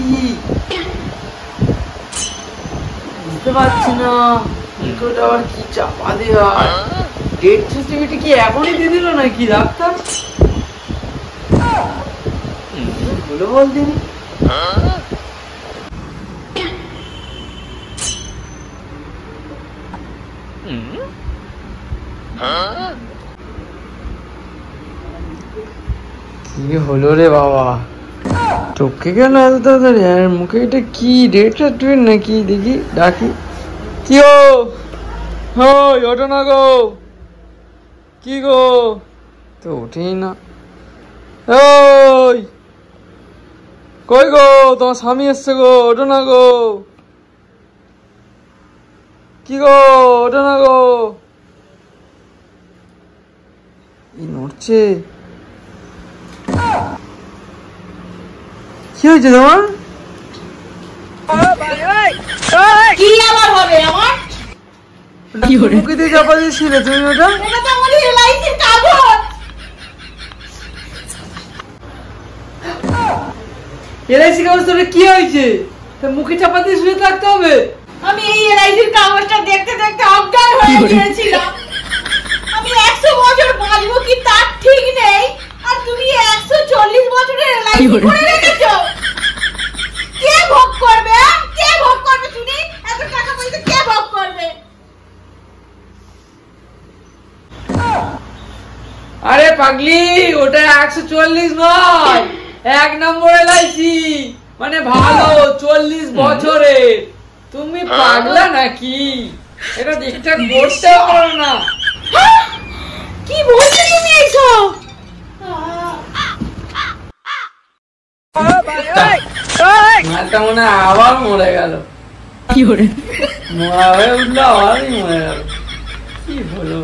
কি বুঝতে পারছি না। ইকোটা আবার কি চাপা দেওয়া, ডেট সার্টিফিকেট কি এখনই দিয়ে দিল নাকি ডাক্তার? বলে বল দিন। কি হলো রে বাবা, টপকে গেল এত তাড়াতাড়ি? আর মুখে এটা কি ডেট সার্টিফিকেট নাকি? দেখি ডাকি। কি গো, হই ওঠো না গো। কি গো, তো ওঠেই না। ওই কই গো, তোমার স্বামী এসছে গো, ওঠো না গো। কি গো, ওঠো না গো। নড়ছে, কি হয়েছে তোমার? কি আবার হবে আমার? মুখে দিয়ে চাপা দিয়েছিলে তুমি ওটা? এটা তো আমাদের এলআইসির কাগজ। এলআইসি কাগজ তোর কি হয়েছে? তা মুখে চাপা দিয়ে শুয়ে থাকতে হবে? আমি এই এলআইসির কাগজটা দেখতে দেখতে অজ্ঞান হয়ে গিয়েছিলাম। আমি 100 বছর বাঁচবো কি তার ঠিক নেই, আর তুমি 140 বছরের এলআইসি করে রেখেছো। কে ভোগ করবে? কে ভোগ করবে? শুনি, এত টাকা পয়সা কে ভোগ করবে? আরে পাগলি, ওটা 140 নয়, 1 নম্বর এলআইসি, মানে ভালো 40 বছরের। তুমি পাগলা নাকি? এটা ঠিকঠাক করতেও পারো না। কি বলছো তুমি এইসব? মালটা মনে হয় আবার মরে গেল। মরা হয়ে উঠলো, আবারই মরে গেল। কি হলো?